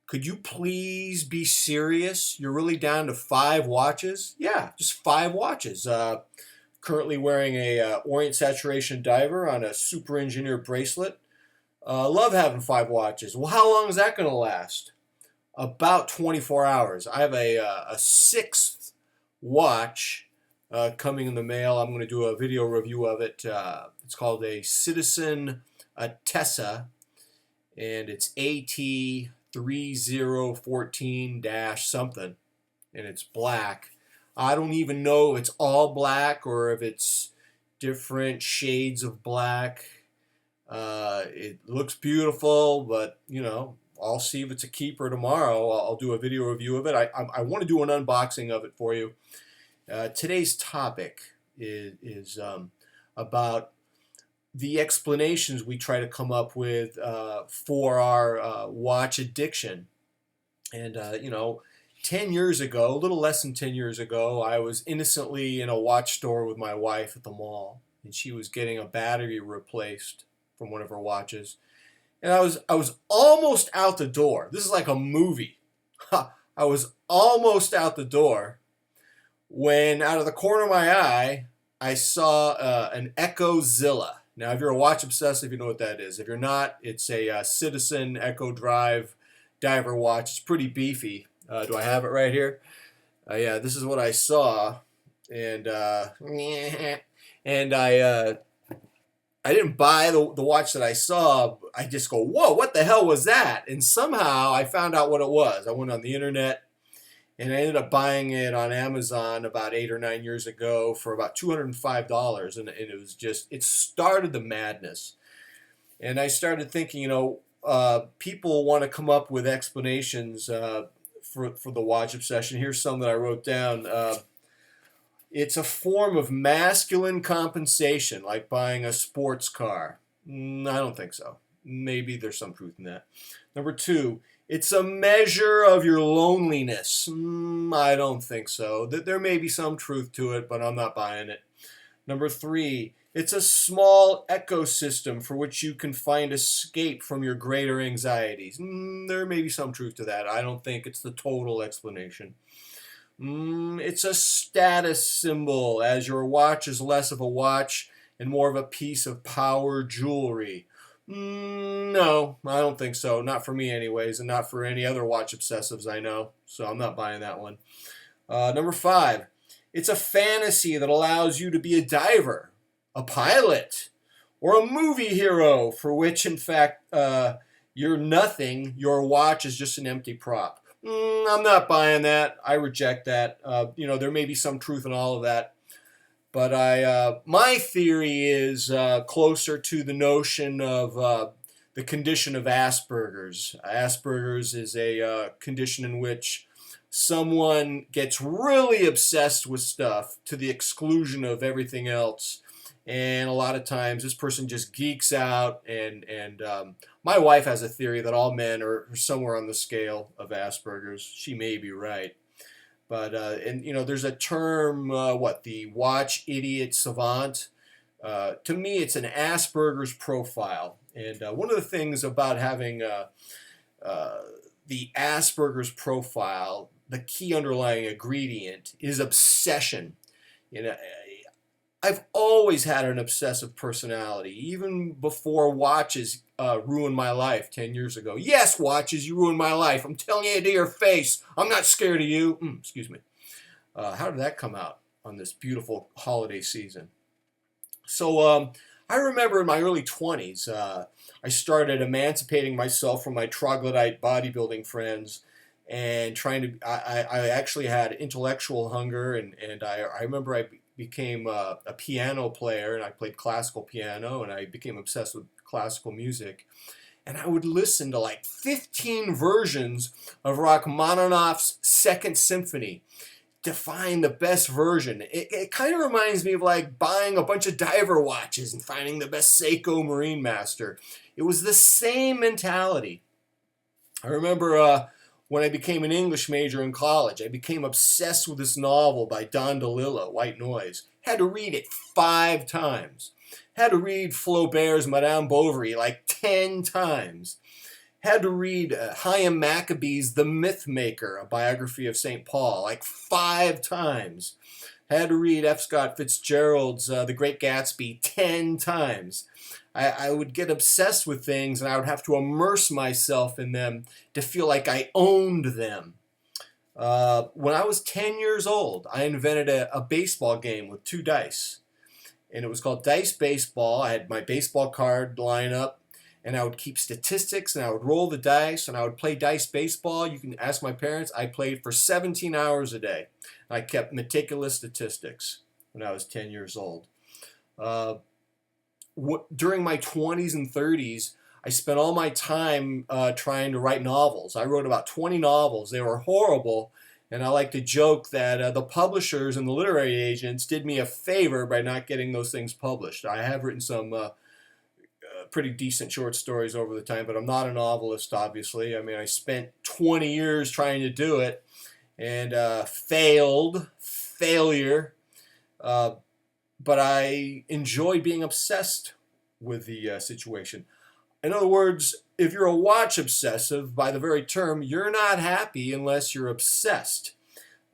Could you please be serious? You're really down to 5 watches? Yeah, just 5 watches. Currently wearing a Orient Saturation Diver on a super engineered bracelet. Love having 5 watches. Well, how long is that going to last? About 24 hours. I have a sixth watch coming in the mail. I'm going to do a video review of it. It's called a Citizen Tessa, and it's AT3014 dash something, and it's black. I don't even know if it's all black or if it's different shades of black. It looks beautiful, but I'll see if it's a keeper tomorrow. I'll do a video review of it. I want to do an unboxing of it for you. Today's topic is about the explanations we try to come up with for our watch addiction. And 10 years ago, a little less than 10 years ago, I was innocently in a watch store with my wife at the mall, and she was getting a battery replaced from one of her watches. And I was almost out the door. This is like a movie. I was almost out the door when out of the corner of my eye, I saw an Echo Zilla. Now, if you're a watch obsessive, you know what that is. If you're not, it's a Citizen Echo Drive diver watch. It's pretty beefy. Do I have it right here? Yeah, this is what I saw, and and I didn't buy the watch that I saw. I just go, whoa, what the hell was that? And somehow I found out what it was. I went on the internet, and I ended up buying it on Amazon about 8 or 9 years ago for about $205, and it was just, it started the madness. And I started thinking, people want to come up with explanations for the watch obsession. Here's some that I wrote down. It's a form of masculine compensation, like buying a sports car. I don't think so. Maybe there's some truth in that. Number 2, it's a measure of your loneliness. I don't think so. There may be some truth to it, but I'm not buying it. Number 3, it's a small ecosystem for which you can find escape from your greater anxieties. There may be some truth to that. I don't think it's the total explanation. It's a status symbol, as your watch is less of a watch and more of a piece of power jewelry. No, I don't think so. Not for me anyways, and not for any other watch obsessives I know. So I'm not buying that one. Number 5, it's a fantasy that allows you to be a diver, a pilot, or a movie hero, for which, in fact, you're nothing. Your watch is just an empty prop. I'm not buying that. I reject that. There may be some truth in all of that. But my theory is closer to the notion of the condition of Asperger's. Asperger's is a condition in which someone gets really obsessed with stuff to the exclusion of everything else. And a lot of times this person just geeks out, and my wife has a theory that all men are somewhere on the scale of Asperger's. She may be right. But, there's a term, the watch idiot savant. To me, it's an Asperger's profile. And one of the things about having the Asperger's profile, the key underlying ingredient is obsession. I've always had an obsessive personality, even before watches ruined my life 10 years ago. Yes, watches, you ruined my life. I'm telling you to your face. I'm not scared of you. Excuse me. How did that come out on this beautiful holiday season? So I remember in my early 20s, I started emancipating myself from my troglodyte bodybuilding friends and trying to, I actually had intellectual hunger, and I remember I became a piano player, and I played classical piano, and I became obsessed with classical music. And I would listen to like 15 versions of Rachmaninoff's Second Symphony to find the best version. It kind of reminds me of like buying a bunch of diver watches and finding the best Seiko Marine Master. It was the same mentality. I remember when I became an English major in college, I became obsessed with this novel by Don DeLillo, White Noise. Had to read it 5 times. Had to read Flaubert's Madame Bovary like 10 times. Had to read Chaim Maccabee's The Myth Maker, a biography of St. Paul, like 5 times. Had to read F. Scott Fitzgerald's The Great Gatsby 10 times. I would get obsessed with things, and I would have to immerse myself in them to feel like I owned them. When I was 10 years old, I invented a baseball game with 2 dice. And it was called Dice Baseball. I had my baseball card lineup, and I would keep statistics, and I would roll the dice, and I would play Dice Baseball. You can ask my parents. I played for 17 hours a day. I kept meticulous statistics when I was 10 years old. During my 20s and 30s, I spent all my time trying to write novels. I wrote about 20 novels. They were horrible, and I like to joke that the publishers and the literary agents did me a favor by not getting those things published. I have written some pretty decent short stories over the time, but I'm not a novelist, obviously. I mean, I spent 20 years trying to do it and failure. But I enjoy being obsessed with the situation. In other words, if you're a watch obsessive, by the very term, you're not happy unless you're obsessed.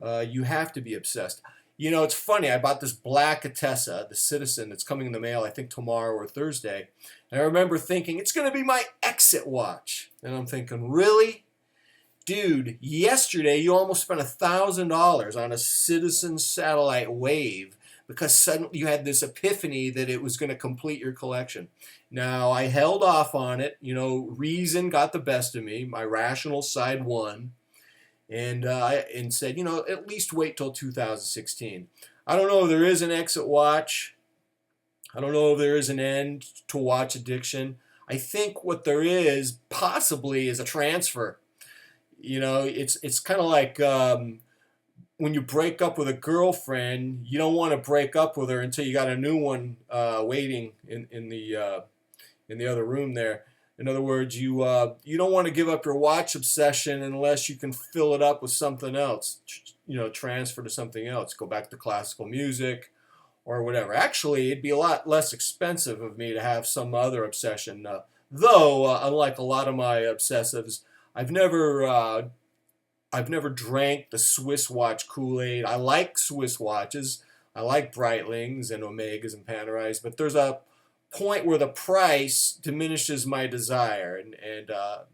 You have to be obsessed. You know, it's funny. I bought this black Atessa, the Citizen, that's coming in the mail, I think tomorrow or Thursday. And I remember thinking, it's going to be my exit watch. And I'm thinking, really? Dude, yesterday you almost spent $1,000 on a Citizen Satellite Wave because suddenly you had this epiphany that it was going to complete your collection. Now, I held off on it. You know, reason got the best of me. My rational side won. And said, you know, at least wait till 2016. I don't know if there is an exit watch. I don't know if there is an end to watch addiction. I think what there is possibly is a transfer. You know, it's kind of like when you break up with a girlfriend, you don't want to break up with her until you got a new one waiting in the other room there. In other words, you don't want to give up your watch obsession unless you can fill it up with something else. You know, transfer to something else. Go back to classical music or whatever. Actually, it'd be a lot less expensive of me to have some other obsession. Though, unlike a lot of my obsessives, I've never drank the Swiss watch Kool-Aid. I like Swiss watches. I like Breitlings and Omegas and Panerais, but there's a point where the price diminishes my desire, and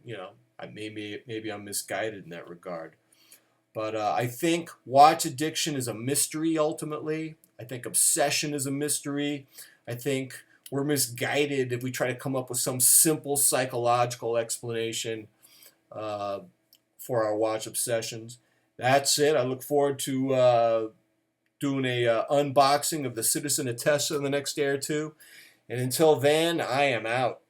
you know, maybe I'm misguided in that regard. But I think watch addiction is a mystery ultimately. I think obsession is a mystery. I think we're misguided if we try to come up with some simple psychological explanation for our watch obsessions. That's it. I look forward to doing a unboxing of the Citizen Atessa in the next day or two. And until then, I am out.